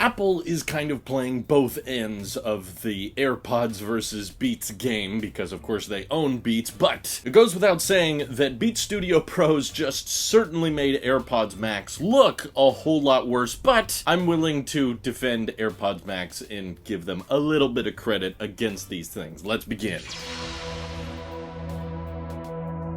Apple is kind of playing both ends of the AirPods versus Beats game, because of course they own Beats, but it goes without saying that Beats Studio Pros just certainly made AirPods Max look a whole lot worse, but I'm willing to defend AirPods Max and give them a little bit of credit against these things. Let's begin.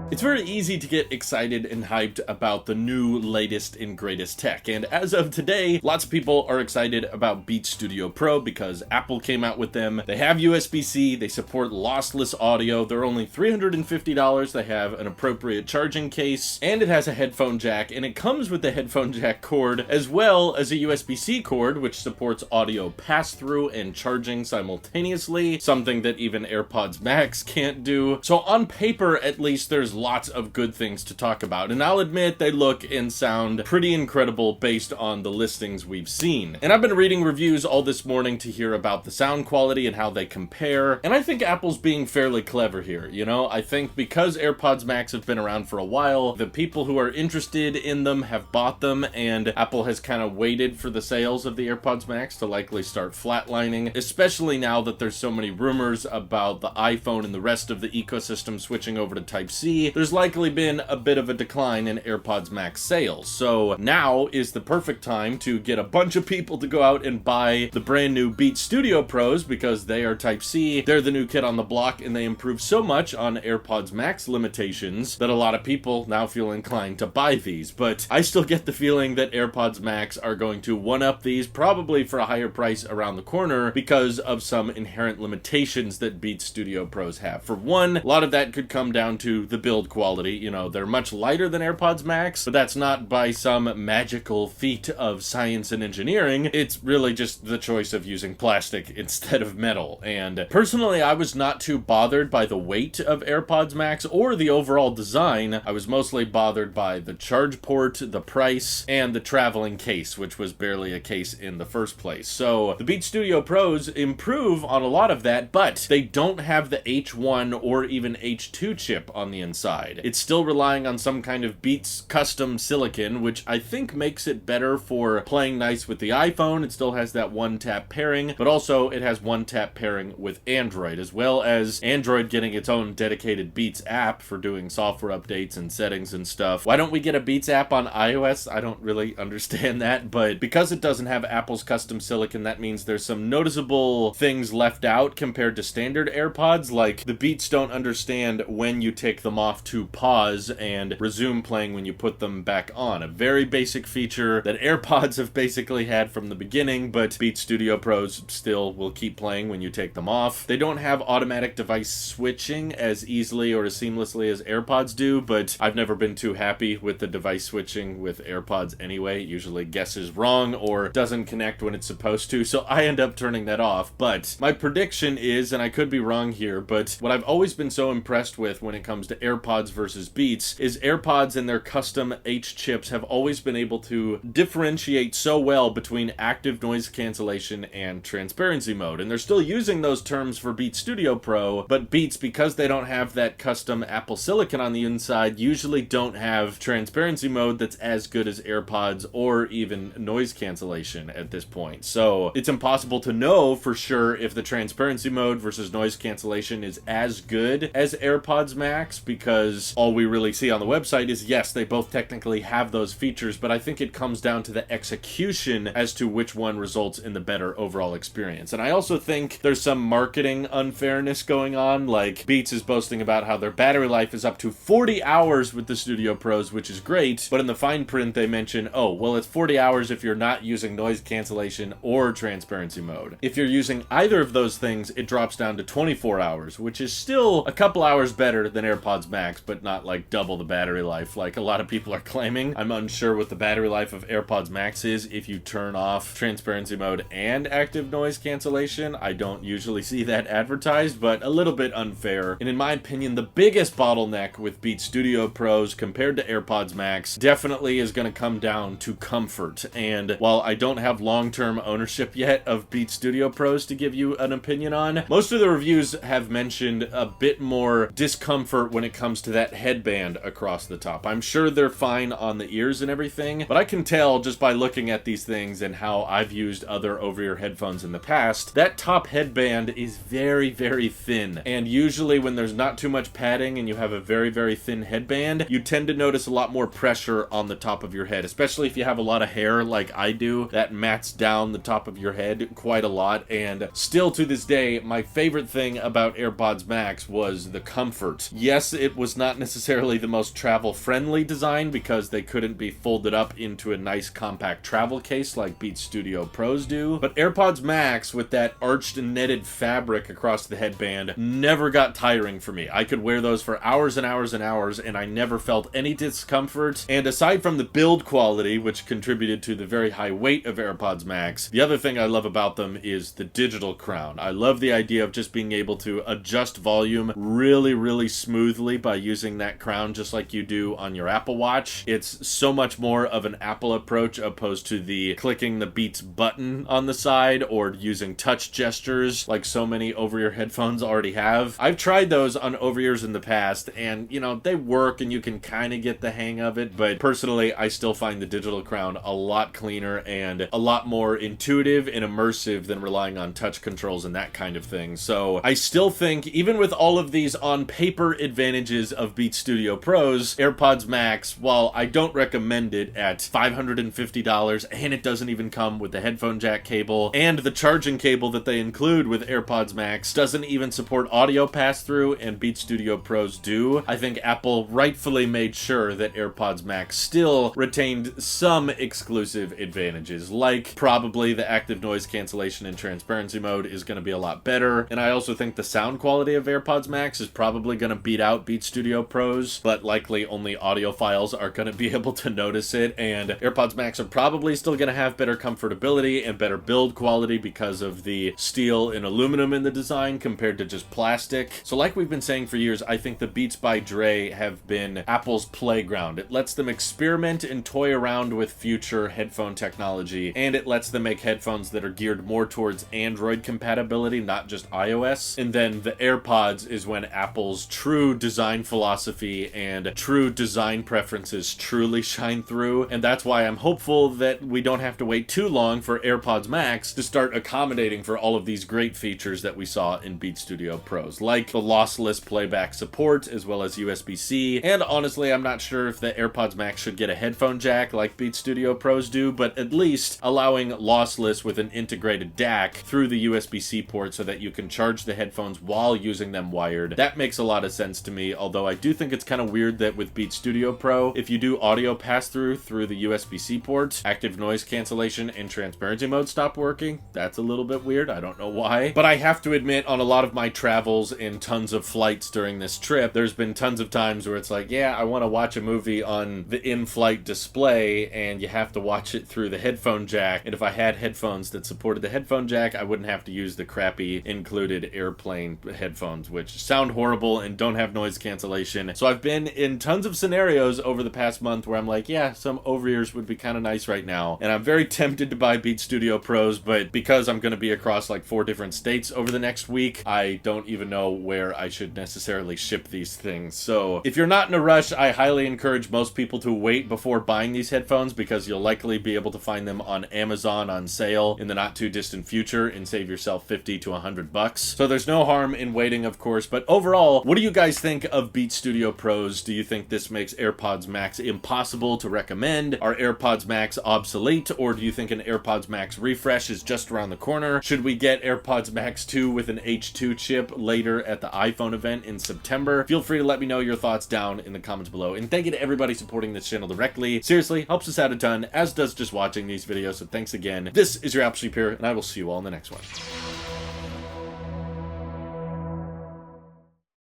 It's very easy to get excited and hyped about the new, latest, and greatest tech, and as of today, lots of people are excited about Beats Studio Pro because Apple came out with them. They have USB-C, they support lossless audio, they're only $350, they have an appropriate charging case, and it has a headphone jack, and it comes with the headphone jack cord, as well as a USB-C cord, which supports audio pass-through and charging simultaneously, something that even AirPods Max can't do. So on paper, at least, there's lots of good things to talk about, and I'll admit they look and sound pretty incredible based on the listings we've seen. And I've been reading reviews all this morning to hear about the sound quality and how they compare, and I think Apple's being fairly clever here, you know? I think because AirPods Max have been around for a while, the people who are interested in them have bought them, and Apple has kind of waited for the sales of the AirPods Max to likely start flatlining, especially now that there's so many rumors about the iPhone and the rest of the ecosystem switching over to Type-C. There's likely been a bit of a decline in AirPods Max sales. So now is the perfect time to get a bunch of people to go out and buy the brand new Beats Studio Pros because they are Type-C. They're the new kid on the block, and they improve so much on AirPods Max limitations that a lot of people now feel inclined to buy these. But I still get the feeling that AirPods Max are going to one-up these, probably for a higher price around the corner, because of some inherent limitations that Beats Studio Pros have. For one, a lot of that could come down to the build quality. You know, they're much lighter than AirPods Max, but that's not by some magical feat of science and engineering. It's really just the choice of using plastic instead of metal. And personally, I was not too bothered by the weight of AirPods Max or the overall design. I was mostly bothered by the charge port, the price, and the traveling case, which was barely a case in the first place. So the Beats Studio Pros improve on a lot of that, but they don't have the H1 or even H2 chip on the inside. It's still relying on some kind of Beats custom silicon, which I think makes it better for playing nice with the iPhone. It still has that one-tap pairing, but also it has one-tap pairing with Android, as well as Android getting its own dedicated Beats app for doing software updates and settings and stuff. Why don't we get a Beats app on iOS? I don't really understand that, but because it doesn't have Apple's custom silicon, that means there's some noticeable things left out compared to standard AirPods, like the Beats don't understand when you take them off to pause and resume playing when you put them back on. A very basic feature that AirPods have basically had from the beginning, but Beats Studio Pros still will keep playing when you take them off. They don't have automatic device switching as easily or as seamlessly as AirPods do, but I've never been too happy with the device switching with AirPods anyway. It usually guesses wrong or doesn't connect when it's supposed to, so I end up turning that off. But my prediction is, and I could be wrong here, but what I've always been so impressed with when it comes to AirPods versus Beats is AirPods and their custom H chips have always been able to differentiate so well between active noise cancellation and transparency mode. And they're still using those terms for Beats Studio Pro, but Beats, because they don't have that custom Apple silicon on the inside, usually don't have transparency mode that's as good as AirPods or even noise cancellation at this point. So it's impossible to know for sure if the transparency mode versus noise cancellation is as good as AirPods Max, because all we really see on the website is, yes, they both technically have those features, but I think it comes down to the execution as to which one results in the better overall experience. And I also think there's some marketing unfairness going on, like Beats is boasting about how their battery life is up to 40 hours with the Studio Pros, which is great, but in the fine print they mention, oh, well, it's 40 hours if you're not using noise cancellation or transparency mode. If you're using either of those things, it drops down to 24 hours, which is still a couple hours better than AirPods Max, but not like double the battery life like a lot of people are claiming. I'm unsure what the battery life of AirPods Max is if you turn off transparency mode and active noise cancellation. I don't usually see that advertised, but a little bit unfair. And in my opinion, the biggest bottleneck with Beats Studio Pros compared to AirPods Max definitely is going to come down to comfort. And while I don't have long-term ownership yet of Beats Studio Pros to give you an opinion on, most of the reviews have mentioned a bit more discomfort when it comes comes to that headband across the top. I'm sure they're fine on the ears and everything, but I can tell just by looking at these things and how I've used other over-ear headphones in the past, that top headband is very, very thin. And usually when there's not too much padding and you have a very, very thin headband, you tend to notice a lot more pressure on the top of your head, especially if you have a lot of hair like I do. That mats down the top of your head quite a lot. And still to this day, my favorite thing about AirPods Max was the comfort. Yes, it was not necessarily the most travel-friendly design because they couldn't be folded up into a nice compact travel case like Beats Studio Pros do, but AirPods Max with that arched and netted fabric across the headband never got tiring for me. I could wear those for hours and hours and hours, and I never felt any discomfort. And aside from the build quality, which contributed to the very high weight of AirPods Max, the other thing I love about them is the digital crown. I love the idea of just being able to adjust volume really, really smoothly by using that crown just like you do on your Apple Watch. It's so much more of an Apple approach opposed to the clicking the Beats button on the side or using touch gestures like so many over-ear headphones already have. I've tried those on over-ears in the past and, you know, they work and you can kind of get the hang of it, but personally, I still find the digital crown a lot cleaner and a lot more intuitive and immersive than relying on touch controls and that kind of thing. So I still think, even with all of these on paper advantages of Beats Studio Pros, AirPods Max, while I don't recommend it at $550 and it doesn't even come with the headphone jack cable, and the charging cable that they include with AirPods Max doesn't even support audio pass-through, and Beats Studio Pros do, I think Apple rightfully made sure that AirPods Max still retained some exclusive advantages, like probably the active noise cancellation and transparency mode is going to be a lot better, and I also think the sound quality of AirPods Max is probably going to beat out Beats Studio Pros, but likely only audiophiles are going to be able to notice it, and AirPods Max are probably still going to have better comfortability and better build quality because of the steel and aluminum in the design compared to just plastic. So like we've been saying for years, I think the Beats by Dre have been Apple's playground. It lets them experiment and toy around with future headphone technology, and it lets them make headphones that are geared more towards Android compatibility, not just iOS. And then the AirPods is when Apple's true design philosophy and true design preferences truly shine through, and that's why I'm hopeful that we don't have to wait too long for AirPods Max to start accommodating for all of these great features that we saw in Beats Studio Pros, like the lossless playback support as well as USB-C, and honestly, I'm not sure if the AirPods Max should get a headphone jack like Beats Studio Pros do, but at least allowing lossless with an integrated DAC through the USB-C port so that you can charge the headphones while using them wired. That makes a lot of sense to me, although I do think it's kind of weird that with Beats Studio Pro, if you do audio pass-through through the USB-C port, active noise cancellation and transparency mode stop working. That's a little bit weird. I don't know why. But I have to admit, on a lot of my travels and tons of flights during this trip, there's been tons of times where it's like, yeah, I want to watch a movie on the in-flight display, and you have to watch it through the headphone jack. And if I had headphones that supported the headphone jack, I wouldn't have to use the crappy included airplane headphones, which sound horrible and don't have noise cancellation. So I've been in tons of scenarios over the past month where I'm like, yeah, some over-ears would be kind of nice right now. And I'm very tempted to buy Beats Studio Pros, but because I'm going to be across like 4 different states over the next week, I don't even know where I should necessarily ship these things. So if you're not in a rush, I highly encourage most people to wait before buying these headphones because you'll likely be able to find them on Amazon on sale in the not too distant future and save yourself $50 to $100. So there's no harm in waiting, of course, but overall, what do you guys think of Beats Studio Pros? Do you think this makes AirPods Max impossible to recommend? Are AirPods Max obsolete, or do you think an AirPods Max refresh is just around the corner? Should we get AirPods Max 2 with an H2 chip later at the iPhone event in September? Feel free to let me know your thoughts down in the comments below, and thank you to everybody supporting this channel directly. Seriously, helps us out a ton, as does just watching these videos, so thanks again. This is your Apple Sheep here, and I will see you all in the next one.